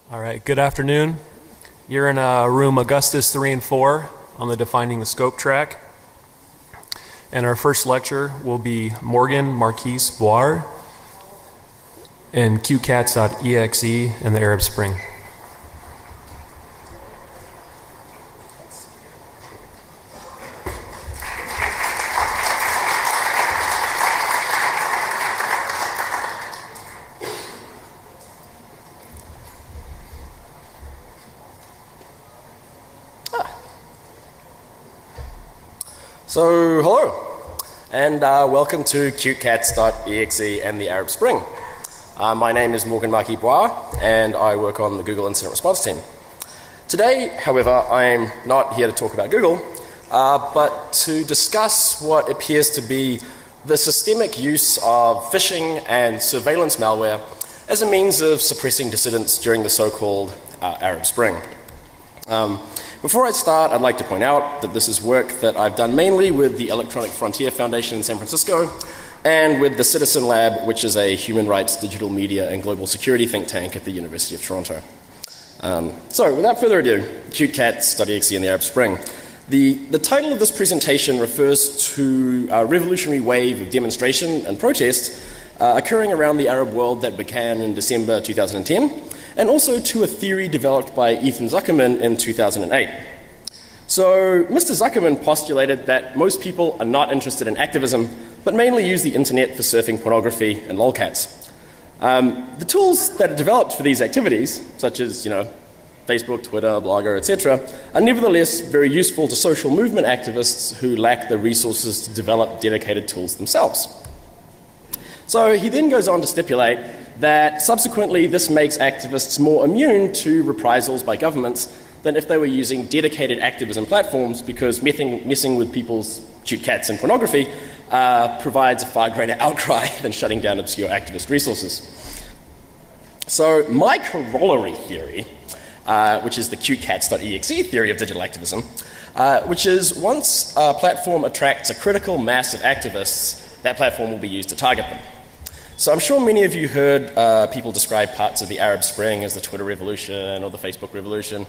All right, good afternoon. You're in room Augustus 3 and 4 on the Defining the Scope track. And our first lecture will be Morgan Marquis-Boire and CuteCats.exe in the Arab Spring. So, hello, and welcome to CuteCats.exe and the Arab Spring. My name is Morgan Marquis-Boire, and I work on the Google Incident Response team. Today, however, I'm not here to talk about Google, but to discuss what appears to be the systemic use of phishing and surveillance malware as a means of suppressing dissidents during the so-called Arab Spring. Before I start, I'd like to point out that this is work that I've done mainly with the Electronic Frontier Foundation in San Francisco and with the Citizen Lab, which is a human rights, digital media, and global security think tank at the University of Toronto. So without further ado, CuteCats.exe and the Arab Spring. The title of this presentation refers to a revolutionary wave of demonstration and protest occurring around the Arab world that began in December 2010. And also to a theory developed by Ethan Zuckerman in 2008. So Mr. Zuckerman postulated that most people are not interested in activism, but mainly use the internet for surfing pornography and lolcats. The tools that are developed for these activities, such as Facebook, Twitter, Blogger, etc., are nevertheless very useful to social movement activists who lack the resources to develop dedicated tools themselves. So he then goes on to stipulate that subsequently this makes activists more immune to reprisals by governments than if they were using dedicated activism platforms, because messing with people's cute cats and pornography provides a far greater outcry than shutting down obscure activist resources. So my corollary theory, which is the CuteCats.exe theory of digital activism, which is once a platform attracts a critical mass of activists, that platform will be used to target them. So I'm sure many of you heard people describe parts of the Arab Spring as the Twitter revolution or the Facebook revolution.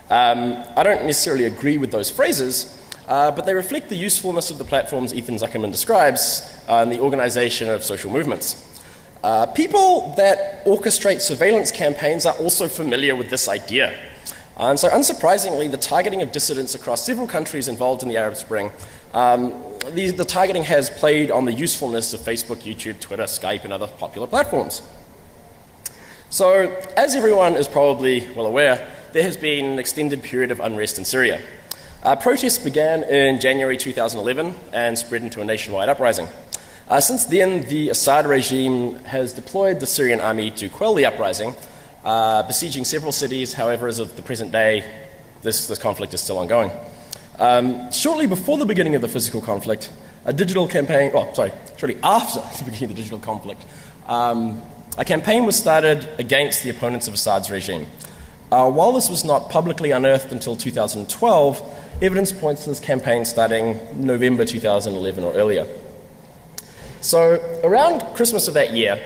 I don't necessarily agree with those phrases, but they reflect the usefulness of the platforms Ethan Zuckerman describes in the organization of social movements. People that orchestrate surveillance campaigns are also familiar with this idea. And so unsurprisingly, the targeting of dissidents across several countries involved in the Arab Spring, the targeting has played on the usefulness of Facebook, YouTube, Twitter, Skype, and other popular platforms. So, as everyone is probably well aware, there has been an extended period of unrest in Syria. Protests began in January 2011 and spread into a nationwide uprising. Since then, the Assad regime has deployed the Syrian army to quell the uprising, besieging several cities. However, as of the present day, this conflict is still ongoing. Shortly before the beginning of the physical conflict, shortly after the beginning of the digital conflict, a campaign was started against the opponents of Assad's regime. While this was not publicly unearthed until 2012, evidence points to this campaign starting November 2011 or earlier. So around Christmas of that year,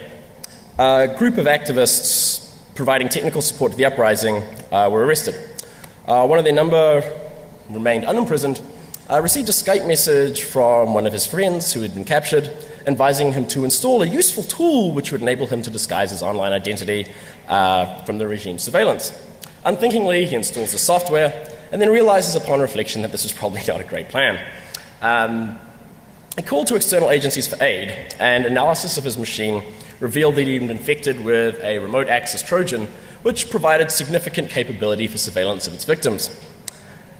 a group of activists providing technical support to the uprising were arrested. One of their number remained unimprisoned, received a Skype message from one of his friends who had been captured, advising him to install a useful tool which would enable him to disguise his online identity from the regime's surveillance. Unthinkingly, he installs the software and then realizes upon reflection that this was probably not a great plan. He called to external agencies for aid, and analysis of his machine revealed that he'd been infected with a remote access Trojan, which provided significant capability for surveillance of its victims.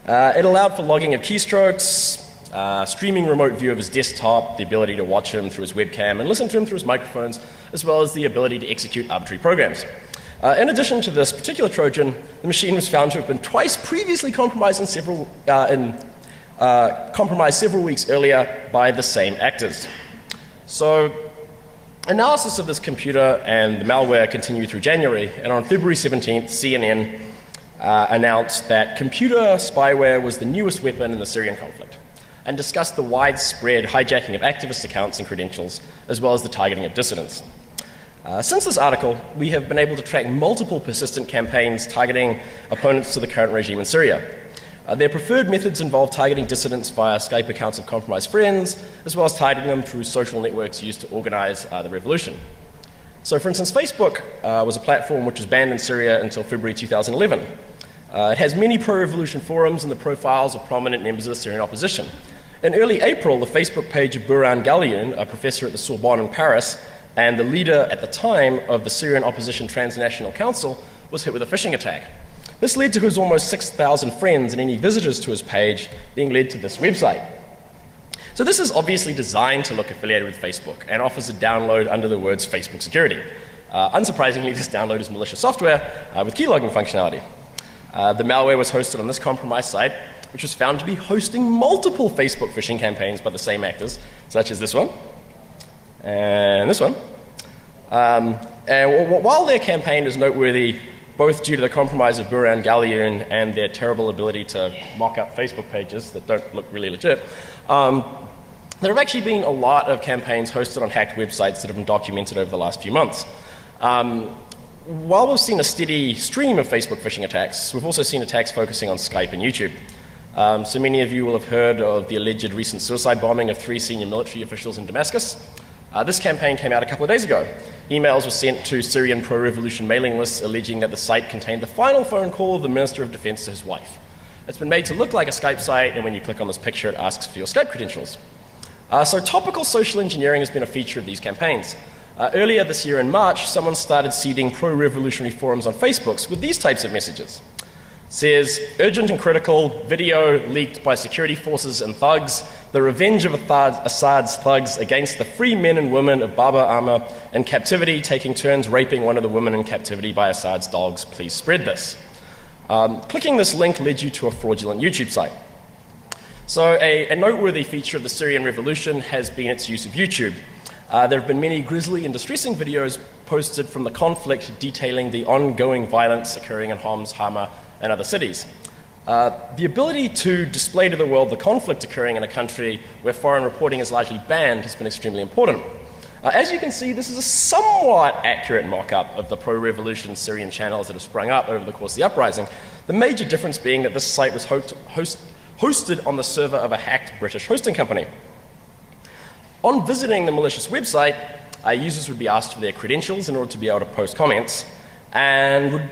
It allowed for logging of keystrokes, streaming remote view of his desktop, the ability to watch him through his webcam and listen to him through his microphones, as well as the ability to execute arbitrary programs. In addition to this particular Trojan, the machine was found to have been twice previously compromised several weeks earlier by the same actors. So, analysis of this computer and the malware continued through January, and on February 17th, CNN announced that computer spyware was the newest weapon in the Syrian conflict, and discussed the widespread hijacking of activist accounts and credentials, as well as the targeting of dissidents. Since this article, we have been able to track multiple persistent campaigns targeting opponents to the current regime in Syria. Their preferred methods involve targeting dissidents via Skype accounts of compromised friends, as well as targeting them through social networks used to organize the revolution. So for instance, Facebook was a platform which was banned in Syria until February 2011. It has many pro-revolution forums and the profiles of prominent members of the Syrian opposition. In early April, the Facebook page of Bahrain Galioun, a professor at the Sorbonne in Paris, and the leader at the time of the Syrian Opposition Transnational Council, was hit with a phishing attack. This led to his almost 6,000 friends and any visitors to his page being led to this website. So this is obviously designed to look affiliated with Facebook and offers a download under the words Facebook security. Unsurprisingly, this download is malicious software with keylogging functionality. The malware was hosted on this compromised site, which was found to be hosting multiple Facebook phishing campaigns by the same actors, such as this one and this one. And while their campaign is noteworthy, both due to the compromise of Bahrain Galioun and their terrible ability to mock up Facebook pages that don't look really legit, there have actually been a lot of campaigns hosted on hacked websites that have been documented over the last few months. While we've seen a steady stream of Facebook phishing attacks, we've also seen attacks focusing on Skype and YouTube. So many of you will have heard of the alleged recent suicide bombing of 3 senior military officials in Damascus. This campaign came out a couple of days ago. Emails were sent to Syrian pro-revolution mailing lists alleging that the site contained the final phone call of the Minister of Defense to his wife. It's been made to look like a Skype site, and when you click on this picture, it asks for your Skype credentials. So topical social engineering has been a feature of these campaigns. Earlier this year in March, someone started seeding pro-revolutionary forums on Facebook with these types of messages. It says, urgent and critical, video leaked by security forces and thugs, the revenge of Assad's thugs against the free men and women of Baba Amma in captivity, taking turns raping one of the women in captivity by Assad's dogs. Please spread this. Clicking this link led you to a fraudulent YouTube site. So a noteworthy feature of the Syrian revolution has been its use of YouTube. There have been many grisly and distressing videos posted from the conflict detailing the ongoing violence occurring in Homs, Hama, and other cities. The ability to display to the world the conflict occurring in a country where foreign reporting is largely banned has been extremely important. As you can see, this is a somewhat accurate mock-up of the pro-revolution Syrian channels that have sprung up over the course of the uprising, the major difference being that this site was hosted on the server of a hacked British hosting company. On visiting the malicious website, users would be asked for their credentials in order to be able to post comments, and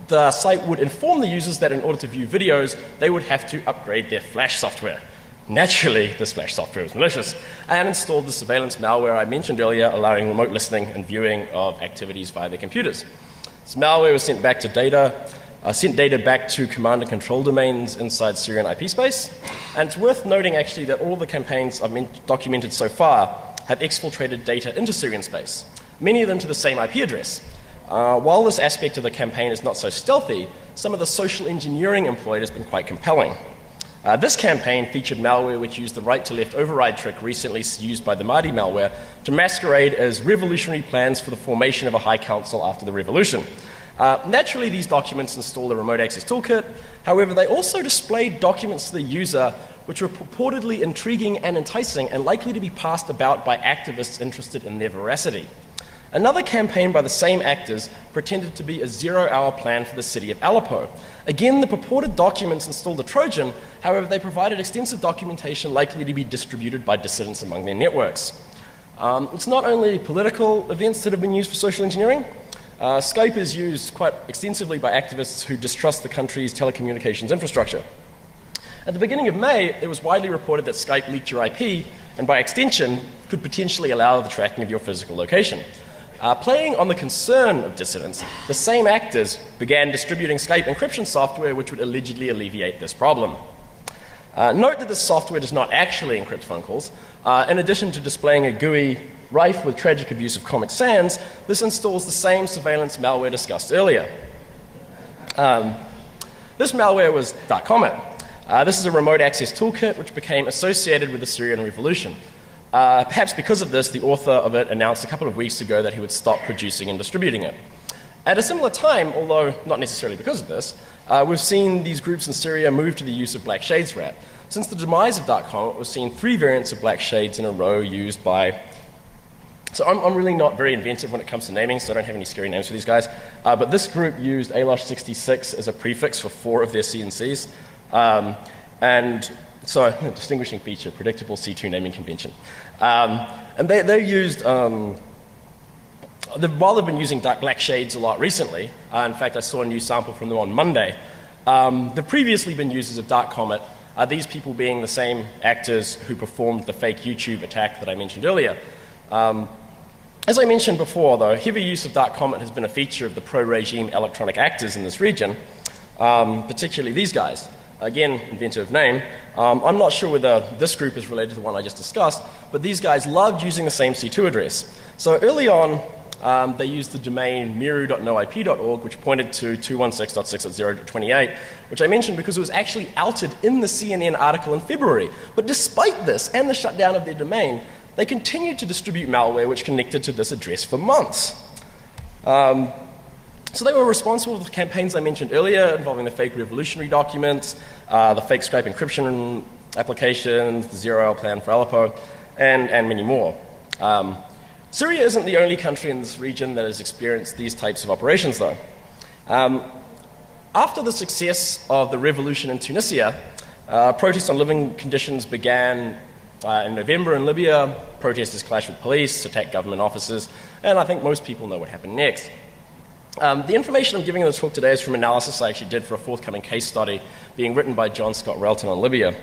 the site would inform the users that in order to view videos, they would have to upgrade their Flash software. Naturally, this Flash software was malicious and installed the surveillance malware I mentioned earlier, allowing remote listening and viewing of activities via their computers. This malware was sent data back to command and control domains inside Syrian IP space. And it's worth noting actually that all the campaigns I've documented so far have exfiltrated data into Syrian space, many of them to the same IP address. While this aspect of the campaign is not so stealthy, some of the social engineering employed has been quite compelling. This campaign featured malware which used the right-to-left override trick recently used by the Mahdi malware to masquerade as revolutionary plans for the formation of a high council after the revolution. Naturally, these documents install the remote access toolkit. However, they also displayed documents to the user which were purportedly intriguing and enticing and likely to be passed about by activists interested in their veracity. Another campaign by the same actors pretended to be a zero-hour plan for the city of Aleppo. Again, the purported documents installed a Trojan, however, they provided extensive documentation likely to be distributed by dissidents among their networks. It's not only political events that have been used for social engineering. Skype is used quite extensively by activists who distrust the country's telecommunications infrastructure. At the beginning of May, it was widely reported that Skype leaked your IP, and by extension, could potentially allow the tracking of your physical location. Playing on the concern of dissidents, the same actors began distributing Skype encryption software which would allegedly alleviate this problem. Note that this software does not actually encrypt phone calls. In addition to displaying a GUI rife with tragic abuse of Comic Sans, this installs the same surveillance malware discussed earlier. This malware was Dark Comet. This is a remote access toolkit which became associated with the Syrian revolution. Perhaps because of this, the author of it announced a couple of weeks ago that he would stop producing and distributing it. At a similar time, although not necessarily because of this, we've seen these groups in Syria move to the use of Black Shades rat. Since the demise of Dark Comet, we've seen 3 variants of Black Shades in a row used by So I'm really not very inventive when it comes to naming, so I don't have any scary names for these guys. But this group used ALOSH66 as a prefix for 4 of their CNCs. And so a distinguishing feature, predictable C2 naming convention. And they used, while they've been using dark black shades a lot recently, in fact I saw a new sample from them on Monday, they've previously been users of Dark Comet, these people being the same actors who performed the fake YouTube attack that I mentioned earlier. As I mentioned before, though, heavy use of Dark Comet has been a feature of the pro-regime electronic actors in this region, particularly these guys. Again, inventive name. I'm not sure whether this group is related to the one I just discussed, but these guys loved using the same C2 address. So early on, they used the domain miru.noip.org, which pointed to 216.6.0.28, which I mentioned because it was actually outed in the CNN article in February. But despite this and the shutdown of their domain, they continued to distribute malware which connected to this address for months. So they were responsible for the campaigns I mentioned earlier involving the fake revolutionary documents, the fake Skype encryption applications, the zero-hour plan for Aleppo, and many more. Syria isn't the only country in this region that has experienced these types of operations, though. After the success of the revolution in Tunisia, protests on living conditions began in November in Libya. Protesters clashed with police, attacked government offices, and I think most people know what happened next. The information I'm giving in this talk today is from analysis I actually did for a forthcoming case study being written by John Scott Relton on Libya.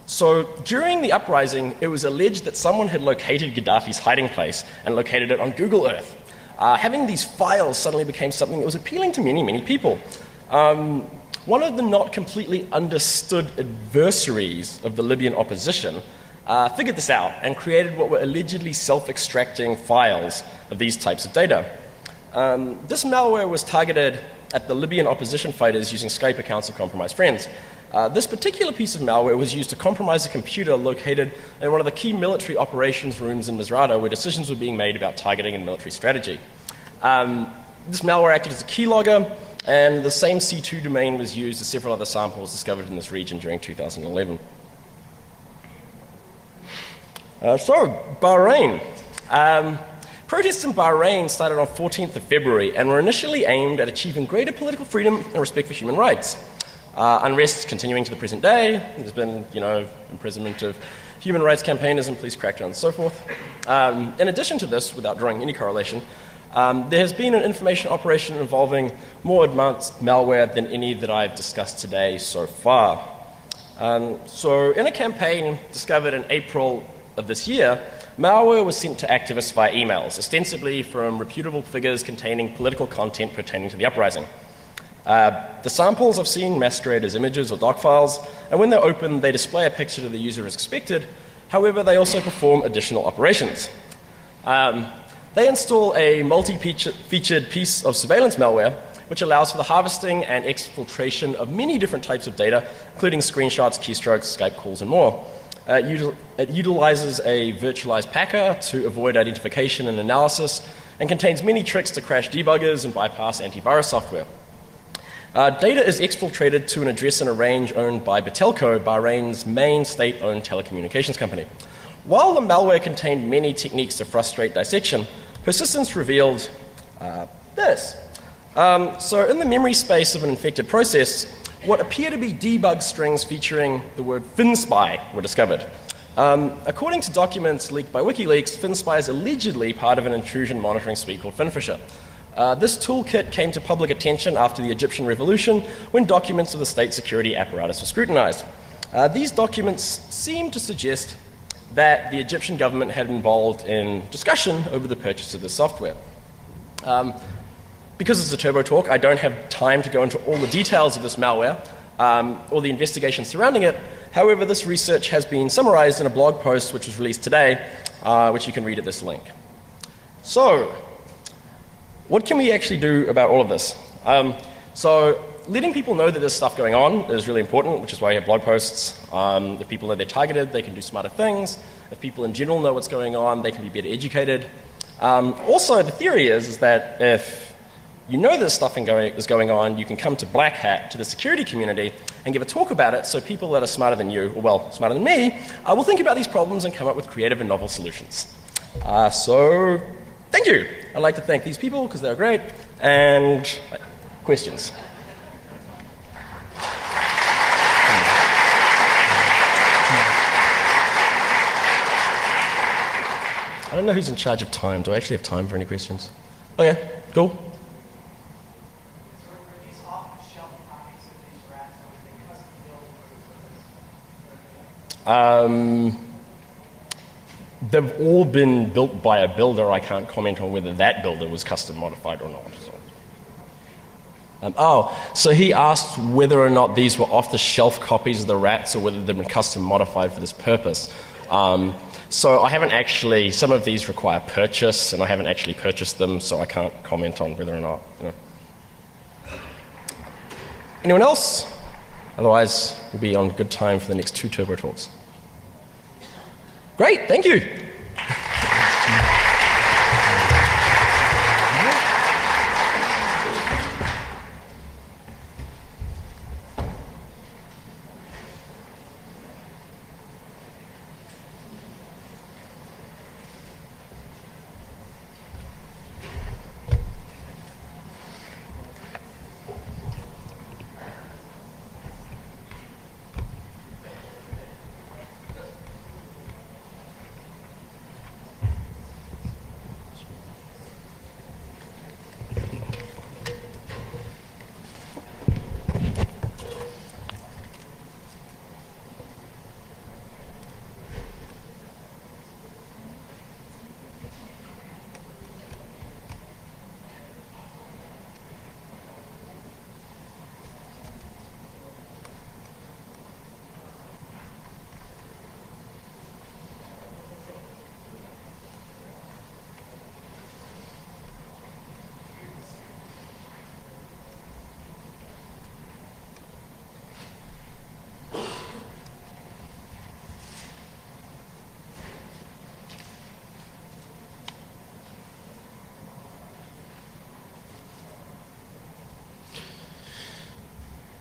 So during the uprising, it was alleged that someone had located Gaddafi's hiding place and located it on Google Earth. Having these files suddenly became something that was appealing to many, many people. One of the not completely understood adversaries of the Libyan opposition figured this out and created what were allegedly self-extracting files of these types of data. This malware was targeted at the Libyan opposition fighters using Skype accounts of compromised friends. This particular piece of malware was used to compromise a computer located in one of the key military operations rooms in Misrata where decisions were being made about targeting and military strategy. This malware acted as a keylogger, and the same C2 domain was used as several other samples discovered in this region during 2011. So, Bahrain. Protests in Bahrain started on 14th of February and were initially aimed at achieving greater political freedom and respect for human rights. Unrest continuing to the present day. There's been, imprisonment of human rights campaigners and police crackdowns and so forth. In addition to this, without drawing any correlation, there has been an information operation involving more advanced malware than any that I've discussed today so far. So in a campaign discovered in April of this year, malware was sent to activists via emails, ostensibly from reputable figures containing political content pertaining to the uprising. The samples I've seen masquerade as images or doc files, and when they're opened, they display a picture to the user as expected. However, they also perform additional operations. They install a multi-featured piece of surveillance malware, which allows for the harvesting and exfiltration of many different types of data, including screenshots, keystrokes, Skype calls, and more. It utilizes a virtualized packer to avoid identification and analysis, and contains many tricks to crash debuggers and bypass antivirus software. Data is exfiltrated to an address in a range owned by Batelco, Bahrain's main state-owned telecommunications company. While the malware contained many techniques to frustrate dissection, persistence revealed this. So in the memory space of an infected process, what appear to be debug strings featuring the word FinSpy were discovered. According to documents leaked by WikiLeaks, FinSpy is allegedly part of an intrusion monitoring suite called FinFisher. This toolkit came to public attention after the Egyptian revolution when documents of the state security apparatus were scrutinized. These documents seem to suggest that the Egyptian government had been involved in discussion over the purchase of this software. Because it's a turbo talk, I don't have time to go into all the details of this malware or the investigation surrounding it. However, this research has been summarized in a blog post which was released today, which you can read at this link. So, what can we actually do about all of this? So, letting people know that there's stuff going on is really important, which is why you have blog posts. If people know they're targeted, they can do smarter things. If people in general know what's going on, they can be better educated. Also, the theory is that if you know this stuff is going on, you can come to Black Hat, to the security community, and give a talk about it so people that are smarter than you, or well, smarter than me, will think about these problems and come up with creative and novel solutions. So thank you. I'd like to thank these people because they're great. And questions? I don't know who's in charge of time. Do I actually have time for any questions? Okay, cool. They've all been built by a builder. I can't comment on whether that builder was custom modified or not. So he asked whether or not these were off-the-shelf copies of the rats or whether they've been custom modified for this purpose. So I haven't actually, some of these require purchase, and I haven't actually purchased them, so I can't comment on whether or not. Anyone else? Otherwise, we'll be on good time for the next 2 turbo talks. Great, thank you.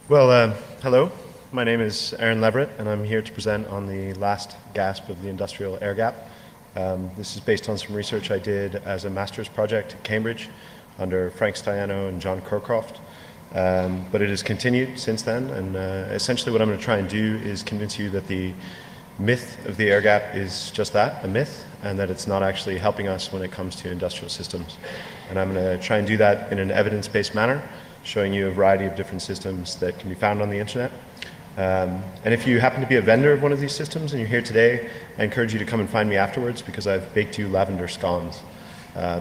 Well, hello. My name is Aaron Leverett, and I'm here to present on the last gasp of the industrial air gap. This is based on some research I did as a master's project at Cambridge under Frank Stiano and John Crowcroft. But it has continued since then, and essentially what I'm going to try and do is convince you that the myth of the air gap is just that, a myth, and that it's not actually helping us when it comes to industrial systems. And I'm going to try and do that in an evidence-based manner, showing you a variety of different systems that can be found on the internet. And if you happen to be a vendor of one of these systems and you're here today, I encourage you to come and find me afterwards because I've baked you lavender scones,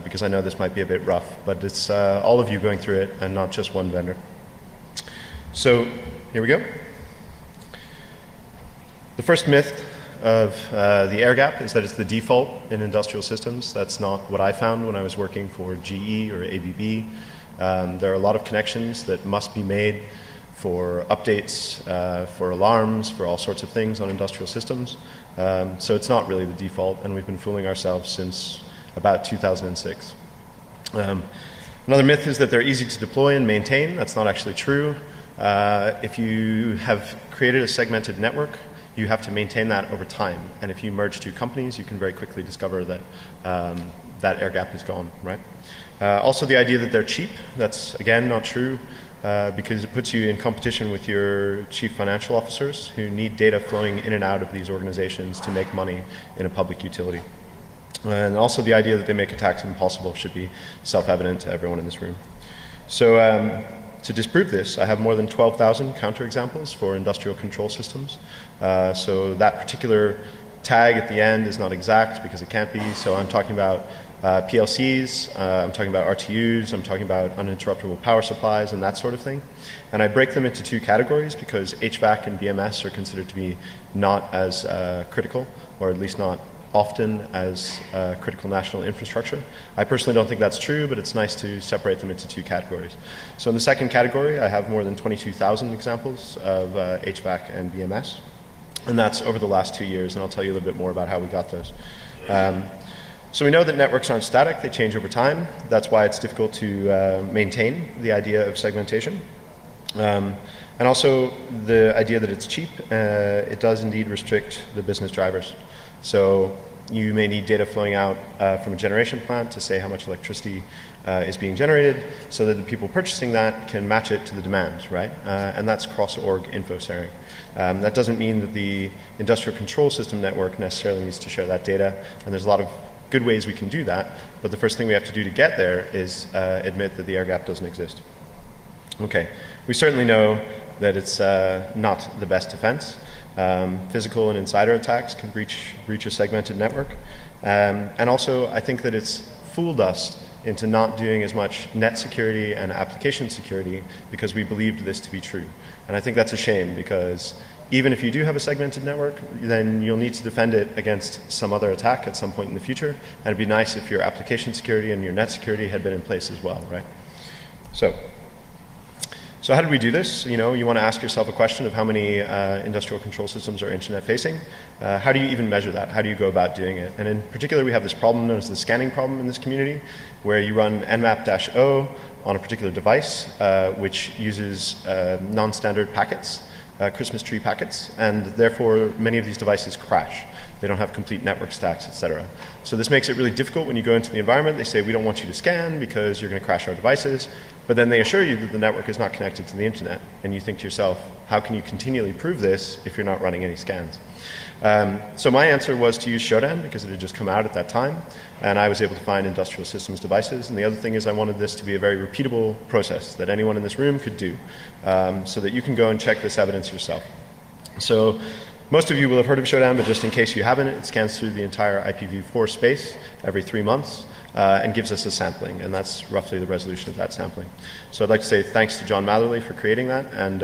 because I know this might be a bit rough, but it's all of you going through it and not just one vendor. So here we go. The first myth of the air gap is that it's the default in industrial systems. That's not what I found when I was working for GE or ABB. There are a lot of connections that must be made for updates, for alarms, for all sorts of things on industrial systems. So it's not really the default, and we've been fooling ourselves since about 2006. Another myth is that they're easy to deploy and maintain. That's not actually true. If you have created a segmented network, you have to maintain that over time. And if you merge 2 companies, you can very quickly discover that that air gap is gone, right? Also the idea that they're cheap, that's again not true because it puts you in competition with your chief financial officers who need data flowing in and out of these organizations to make money in a public utility. And also the idea that they make attacks impossible should be self-evident to everyone in this room. So to disprove this, I have more than 12,000 counterexamples for industrial control systems. So that particular tag at the end is not exact because it can't be, so I'm talking about PLCs, I'm talking about RTUs, I'm talking about uninterruptible power supplies and that sort of thing. And I break them into 2 categories because HVAC and BMS are considered to be not as critical, or at least not often as critical national infrastructure. I personally don't think that's true, but it's nice to separate them into 2 categories. So in the second category, I have more than 22,000 examples of HVAC and BMS. And that's over the last 2 years, and I'll tell you a little bit more about how we got those. So we know that networks aren't static, they change over time. That's why it's difficult to maintain the idea of segmentation. And also the idea that it's cheap, it does indeed restrict the business drivers. So You may need data flowing out from a generation plant to say how much electricity is being generated so that the people purchasing that can match it to the demand, right? And that's cross-org info sharing. That doesn't mean that the industrial control system network necessarily needs to share that data, and there's a lot of good ways we can do that, but the first thing we have to do to get there is admit that the air gap doesn't exist. Okay, we certainly know that it's not the best defense. Physical and insider attacks can breach a segmented network. And also, I think that it's fooled us into not doing as much net security and application security because we believed this to be true. And I think that's a shame because even if you do have a segmented network, then you'll need to defend it against some other attack at some point in the future. And it'd be nice if your application security and your net security had been in place as well, right? So how did we do this? You know, you want to ask yourself a question of how many industrial control systems are internet facing. How do you even measure that? How do you go about doing it? And in particular, we have this problem known as the scanning problem in this community, where you run nmap-o on a particular device, which uses non-standard packets, Christmas tree packets, and therefore many of these devices crash. They don't have complete network stacks, etc. So this makes it really difficult when you go into the environment. They say, we don't want you to scan because you're going to crash our devices. But then they assure you that the network is not connected to the internet. And you think to yourself, how can you continually prove this if you're not running any scans? So my answer was to use Shodan because it had just come out at that time. And I was able to find industrial systems devices. And the other thing is I wanted this to be a very repeatable process that anyone in this room could do so that you can go and check this evidence yourself. So most of you will have heard of Shodan, but just in case you haven't, it scans through the entire IPv4 space every 3 months and gives us a sampling, and that's roughly the resolution of that sampling. So I'd like to say thanks to John Matherly for creating that, and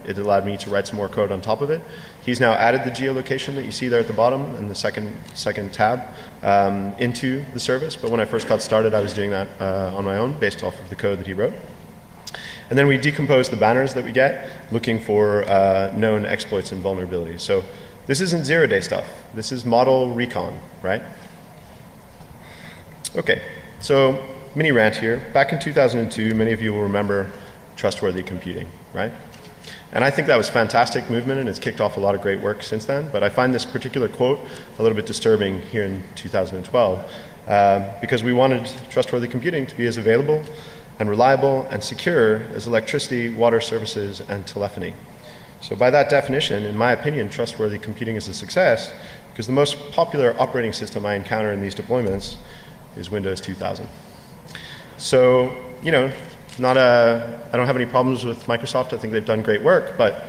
it allowed me to write some more code on top of it. He's now added the geolocation that you see there at the bottom in the second tab into the service, but when I first got started, I was doing that on my own based off of the code that he wrote. And then we decompose the banners that we get, looking for known exploits and vulnerabilities. So this isn't zero-day stuff. This is model recon, right? Okay, so mini rant here. Back in 2002, many of you will remember trustworthy computing, right? And I think that was a fantastic movement, and it's kicked off a lot of great work since then. But I find this particular quote a little bit disturbing here in 2012 because we wanted trustworthy computing to be as available and reliable and secure as electricity, water services, and telephony. So by that definition, in my opinion, trustworthy computing is a success because the most popular operating system I encounter in these deployments is Windows 2000. So, you know, I don't have any problems with Microsoft. I think they've done great work, but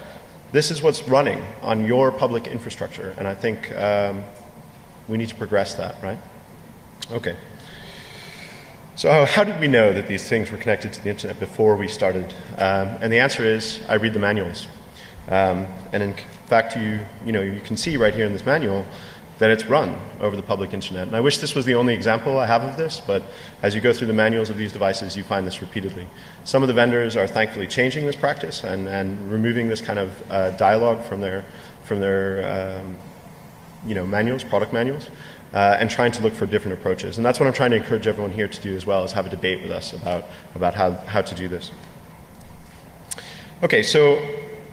this is what's running on your public infrastructure, and I think we need to progress that, right? Okay. So how did we know that these things were connected to the internet before we started? And the answer is, I read the manuals. And in fact, you can see right here in this manual that it's run over the public internet. And I wish this was the only example I have of this, but as you go through the manuals of these devices, you find this repeatedly. Some of the vendors are thankfully changing this practice and removing this kind of dialogue from their manuals, product manuals. And trying to look for different approaches. And that's what I'm trying to encourage everyone here to do as well, is have a debate with us about how to do this. Okay, so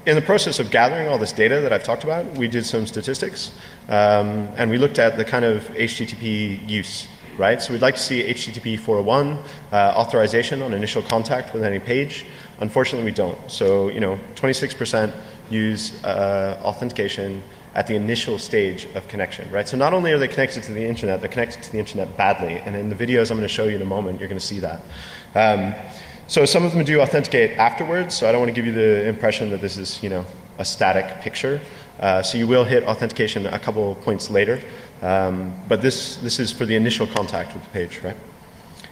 in the process of gathering all this data that I've talked about, we did some statistics, and we looked at the kind of HTTP use, right? So we'd like to see HTTP 401 authorization on initial contact with any page. Unfortunately, we don't. So, 26% use authentication at the initial stage of connection, right? So not only are they connected to the internet, they're connected to the internet badly. And in the videos I'm going to show you in a moment, you're going to see that. So some of them do authenticate afterwards. So I don't want to give you the impression that this is, a static picture. So you will hit authentication a couple points later. But this is for the initial contact with the page, right?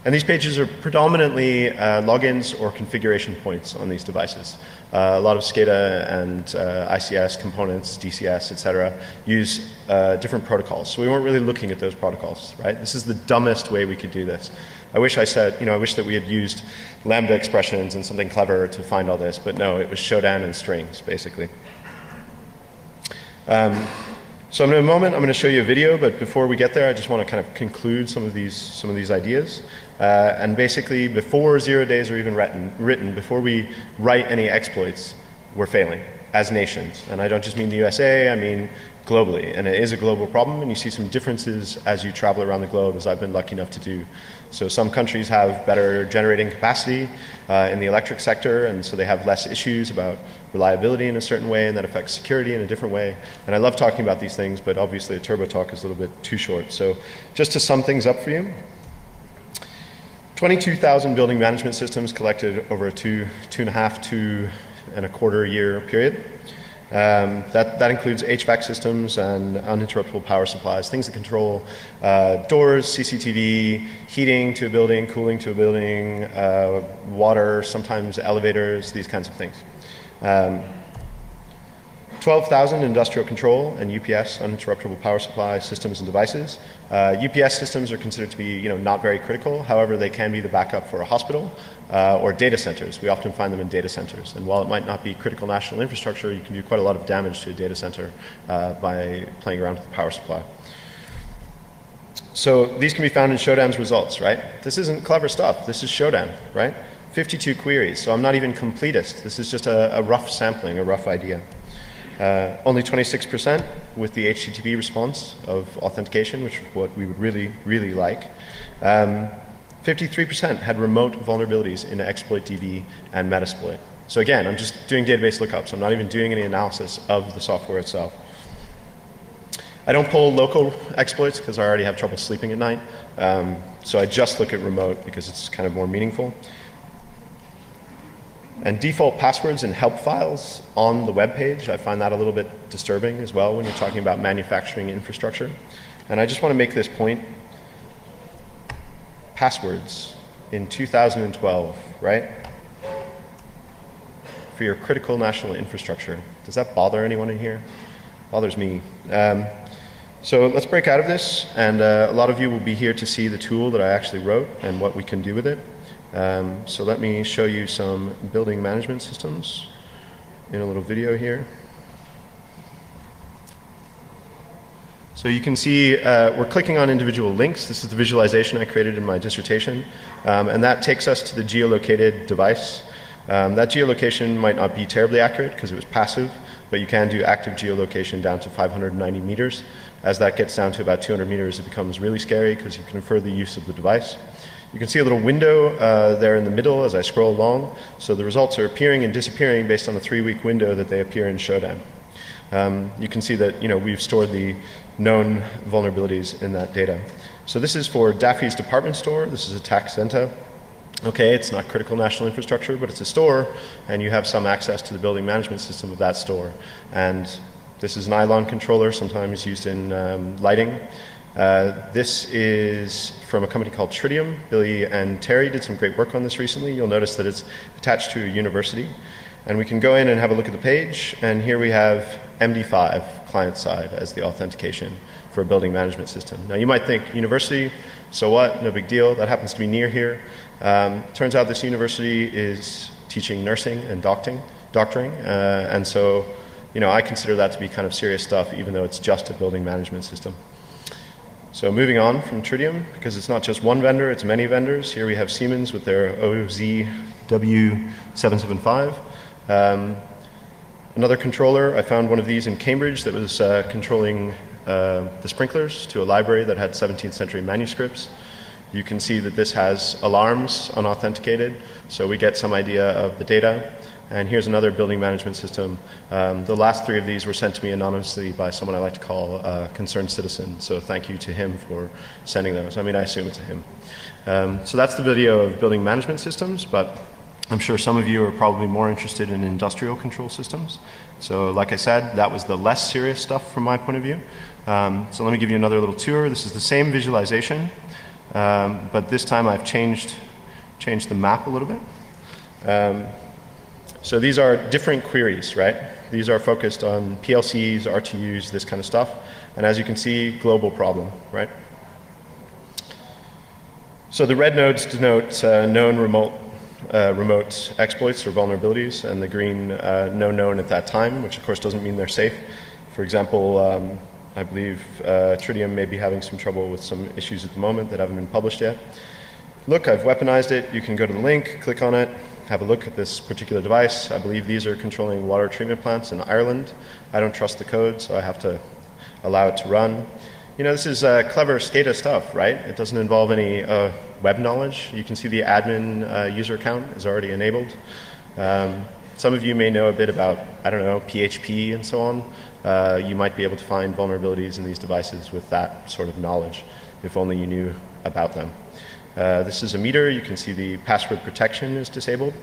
And these pages are predominantly logins or configuration points on these devices. A lot of SCADA and ICS components, DCS, etc., use different protocols. So we weren't really looking at those protocols, right? This is the dumbest way we could do this. I wish I wish that we had used Lambda expressions and something clever to find all this, but no, it was Shodan and strings, basically. So in a moment, I'm going to show you a video, but before we get there, I just want to kind of conclude some of these ideas. And basically, before 0 days are even written, before we write any exploits, we're failing, as nations. And I don't just mean the USA, I mean globally. And it is a global problem, and you see some differences as you travel around the globe, as I've been lucky enough to do. So some countries have better generating capacity in the electric sector, and so they have less issues about reliability in a certain way, and that affects security in a different way. And I love talking about these things, but obviously a turbo talk is a little bit too short. So just to sum things up for you, 22,000 building management systems collected over a 2.5 year period. That includes HVAC systems and uninterruptible power supplies, things that control doors, CCTV, heating to a building, cooling to a building, water, sometimes elevators, these kinds of things. 12,000 industrial control and UPS, uninterruptible power supply systems and devices. UPS systems are considered to be not very critical. However, they can be the backup for a hospital or data centers. We often find them in data centers. And while it might not be critical national infrastructure, you can do quite a lot of damage to a data center by playing around with the power supply. So these can be found in Showdown's results, right? This isn't clever stuff. This is Showdown, right? 52 queries. So I'm not even completist. This is just a rough sampling, a rough idea. Only 26% with the HTTP response of authentication, which is what we would really, really like. 53% had remote vulnerabilities in exploit-DB and Metasploit. So again, I'm just doing database lookups. I'm not even doing any analysis of the software itself. I don't pull local exploits because I already have trouble sleeping at night. So I just look at remote because it's kind of more meaningful. And default passwords and help files on the web page, I find that a little bit disturbing as well when you're talking about manufacturing infrastructure. And I just want to make this point. Passwords in 2012, right? For your critical national infrastructure. Does that bother anyone in here? Bothers me. So let's break out of this, and a lot of you will be here to see the tool that I actually wrote and what we can do with it. So let me show you some building management systems in a little video here. So you can see we're clicking on individual links. This is the visualization I created in my dissertation. And that takes us to the geolocated device. That geolocation might not be terribly accurate because it was passive, but you can do active geolocation down to 590 meters. As that gets down to about 200 meters, it becomes really scary because you can infer the use of the device. You can see a little window there in the middle as I scroll along. So the results are appearing and disappearing based on a 3-week window that they appear in Showdown. You can see that we've stored the known vulnerabilities in that data. So this is for Daffy's department store. This is a tax center. Okay, it's not critical national infrastructure, but it's a store, and you have some access to the building management system of that store. And this is an nylon controller, sometimes used in lighting. This is from a company called Tritium. Billy and Terry did some great work on this recently. You'll notice that it's attached to a university. And we can go in and have a look at the page, and here we have MD5, client side, as the authentication for a building management system. Now you might think, university, so what, no big deal, that happens to be near here. Turns out this university is teaching nursing and doctoring, and so I consider that to be kind of serious stuff, even though it's just a building management system. So moving on from Tritium, because it's not just one vendor, it's many vendors. Here we have Siemens with their OZW775. Another controller, I found one of these in Cambridge that was controlling the sprinklers to a library that had 17th century manuscripts. You can see that this has alarms unauthenticated, so we get some idea of the data. And here's another building management system. The last 3 of these were sent to me anonymously by someone I like to call a concerned citizen, so thank you to him for sending those. I mean, I assume it's him. So that's the video of building management systems, but I'm sure some of you are probably more interested in industrial control systems. So like I said, that was the less serious stuff from my point of view. So let me give you another little tour. This is the same visualization, but this time I've changed the map a little bit. So these are different queries, right? These are focused on PLCs, RTUs, this kind of stuff. And as you can see, global problem, right? So the red nodes denote known remote exploits or vulnerabilities, and the green no known at that time, which of course doesn't mean they're safe. For example, I believe Tritium may be having some trouble with some issues at the moment that haven't been published yet. Look, I've weaponized it. You can go to the link, click on it, have a look at this particular device. I believe these are controlling water treatment plants in Ireland. I don't trust the code, so I have to allow it to run. You know, this is clever SCADA stuff, right? It doesn't involve any web knowledge. You can see the admin user account is already enabled. Some of you may know a bit about, I don't know, PHP and so on. You might be able to find vulnerabilities in these devices with that sort of knowledge, if only you knew about them. This is a meter. You can see the password protection is disabled.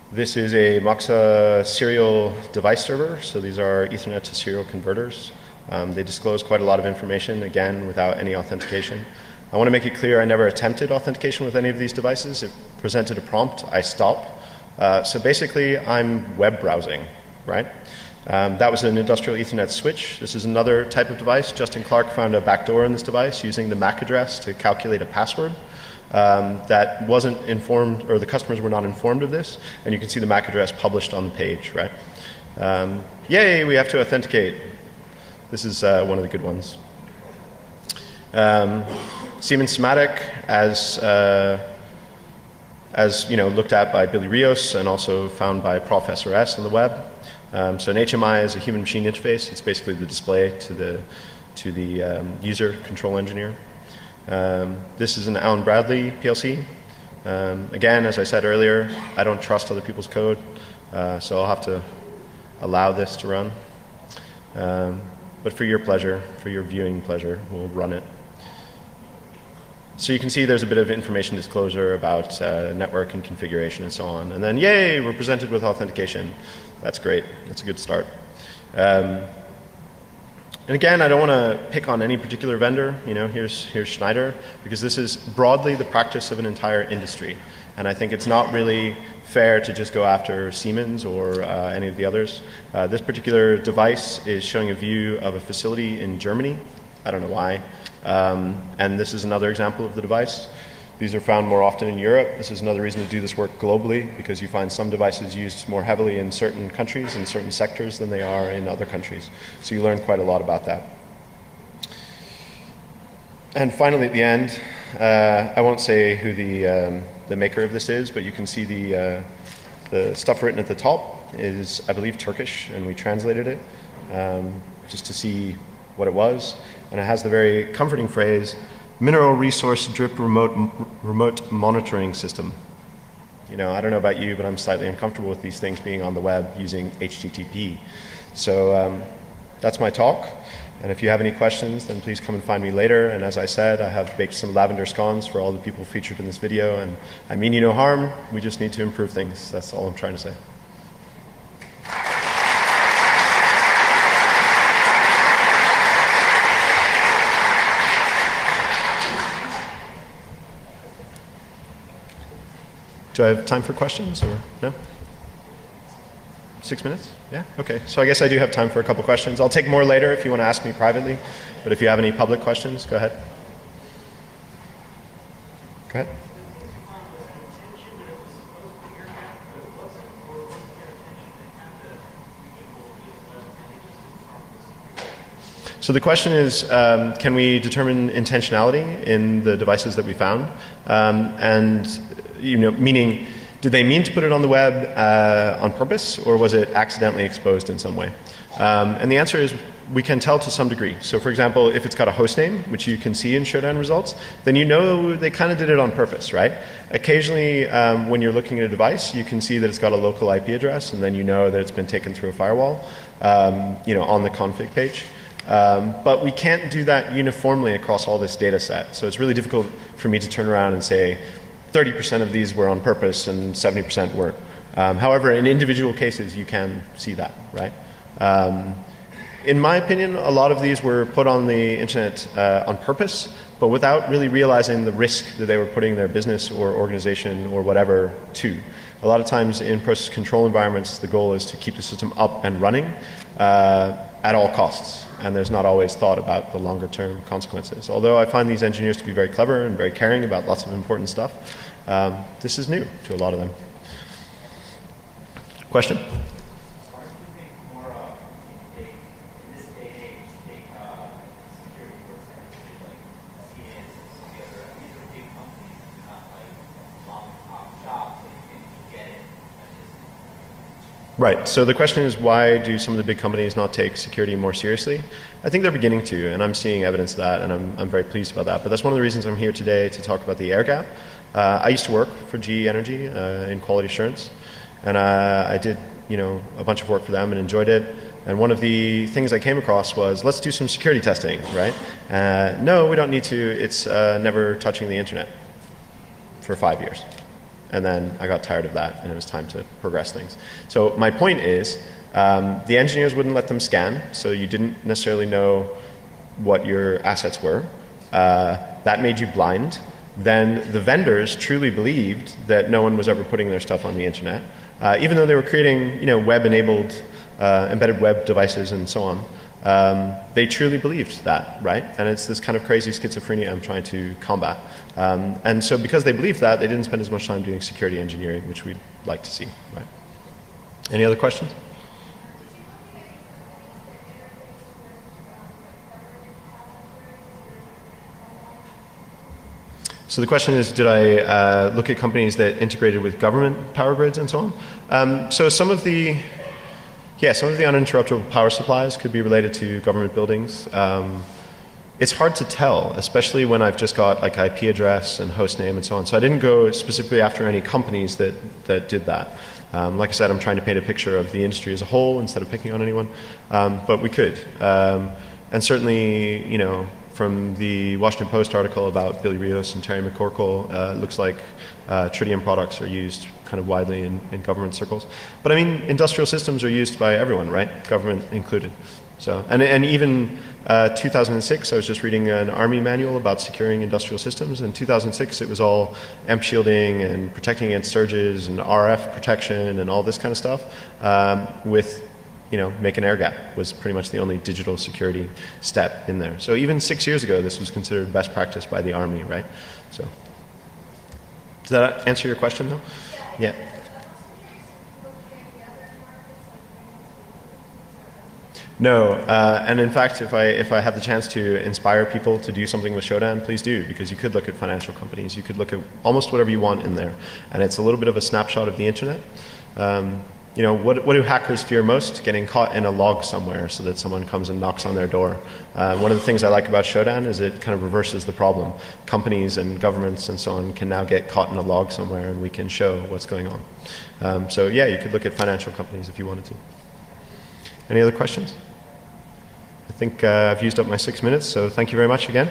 This is a Moxa serial device server. So these are Ethernet to serial converters. They disclose quite a lot of information, again, without any authentication. I want to make it clear I never attempted authentication with any of these devices. If presented a prompt, I stop. So basically, I'm web browsing, right? That was an industrial Ethernet switch. This is another type of device. Justin Clark found a backdoor in this device using the MAC address to calculate a password. That wasn't informed, or the customers were not informed of this, and you can see the MAC address published on the page, right? Yay, we have to authenticate. This is one of the good ones. Siemens Sematic, as you know, looked at by Billy Rios and also found by Professor S on the web. So an HMI is a human-machine interface. It's basically the display to the user control engineer. This is an Allen Bradley PLC. Again, as I said earlier, I don't trust other people's code, so I'll have to allow this to run. But for your pleasure, for your viewing pleasure, we'll run it. So you can see there's a bit of information disclosure about network and configuration and so on. And then, yay, we're presented with authentication. That's great. That's a good start. And again, I don't want to pick on any particular vendor. You know, here's Schneider, because this is broadly the practice of an entire industry. And I think it's not really fair to just go after Siemens or any of the others. This particular device is showing a view of a facility in Germany. I don't know why. And this is another example of the device. These are found more often in Europe. This is another reason to do this work globally, because you find some devices used more heavily in certain countries and certain sectors than they are in other countries. So you learn quite a lot about that. And finally, at the end, I won't say who the maker of this is, but you can see the stuff written at the top is, I believe, Turkish, and we translated it just to see what it was. And it has the very comforting phrase, mineral resource drip remote monitoring system. You know, I don't know about you, but I'm slightly uncomfortable with these things being on the web using HTTP. So that's my talk. And if you have any questions, then please come and find me later. And as I said, I have baked some lavender scones for all the people featured in this video. And I mean you no harm. We just need to improve things. That's all I'm trying to say. Do I have time for questions or no? 6 minutes? Yeah? Okay. So I guess I do have time for a couple questions. I'll take more later if you want to ask me privately. But if you have any public questions, go ahead. Go ahead. So the question is, can we determine intentionality in the devices that we found? And you know, meaning, did they mean to put it on the web on purpose, or was it accidentally exposed in some way? And the answer is, we can tell to some degree. So for example, if it's got a host name, which you can see in showdown results, then you know they kind of did it on purpose, right? Occasionally, when you're looking at a device, you can see that it's got a local IP address, and then you know that it's been taken through a firewall, you know, on the config page. But we can't do that uniformly across all this data set. So it's really difficult for me to turn around and say, 30% of these were on purpose and 70% weren't. However, in individual cases, you can see that, right? In my opinion, a lot of these were put on the internet on purpose, but without really realizing the risk that they were putting their business or organization or whatever to. A lot of times in process control environments, the goal is to keep the system up and running at all costs. And there's not always thought about the longer term consequences. Although I find these engineers to be very clever and very caring about lots of important stuff, this is new to a lot of them. Question? Right. So the question is, why do some of the big companies not take security more seriously? I think they're beginning to, and I'm seeing evidence of that, and I'm very pleased about that. But that's one of the reasons I'm here today to talk about the air gap. I used to work for GE Energy in quality assurance, and I did a bunch of work for them and enjoyed it. And one of the things I came across was, let's do some security testing, right? No, we don't need to. It's never touching the internet for 5 years. And then I got tired of that, and it was time to progress things. So my point is, the engineers wouldn't let them scan, so you didn't necessarily know what your assets were. That made you blind. Then the vendors truly believed that no one was ever putting their stuff on the internet, even though they were creating web-enabled, embedded web devices and so on. They truly believed that, right? And it's this kind of crazy schizophrenia I'm trying to combat. And so because they believed that, they didn't spend as much time doing security engineering, which we'd like to see, right? Any other questions? So the question is, did I look at companies that integrated with government power grids and so on? So some of the uninterruptible power supplies could be related to government buildings. It's hard to tell, especially when I've just got like IP address and host name and so on. So I didn't go specifically after any companies that did that. Like I said, I'm trying to paint a picture of the industry as a whole instead of picking on anyone. But we could. And certainly, from the Washington Post article about Billy Rios and Terry McCorkle, it looks like tritium products are used kind of widely in government circles. But I mean, industrial systems are used by everyone, right? Government included. So, and even 2006, I was just reading an Army manual about securing industrial systems. In 2006, it was all EMP shielding and protecting against surges and RF protection and all this kind of stuff with make an air gap was pretty much the only digital security step in there. So even 6 years ago, this was considered best practice by the Army, right? So, does that answer your question, though? Yeah. No, and in fact, if I have the chance to inspire people to do something with Shodan, please do, because you could look at financial companies, you could look at almost whatever you want in there, and it's a little bit of a snapshot of the internet. What do hackers fear most? Getting caught in a log somewhere so that someone comes and knocks on their door. One of the things I like about Shodan is it kind of reverses the problem. Companies and governments and so on can now get caught in a log somewhere, and we can show what's going on. So yeah, you could look at financial companies if you wanted to. Any other questions? I think I've used up my 6 minutes, so thank you very much again.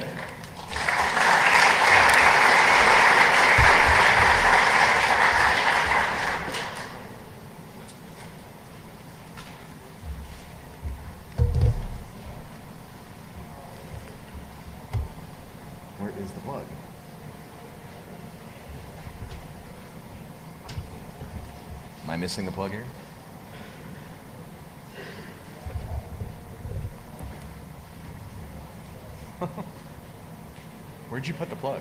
Where is the plug? Am I missing the plug here? Where'd you put the plug?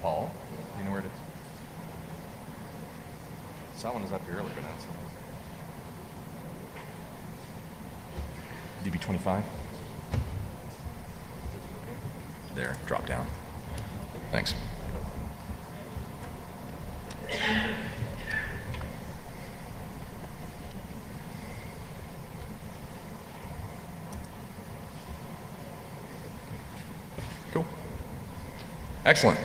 Paul, you know where it is? Someone was up here earlier, but not someone. DB25. There, drop down. Thanks. Cool. Excellent.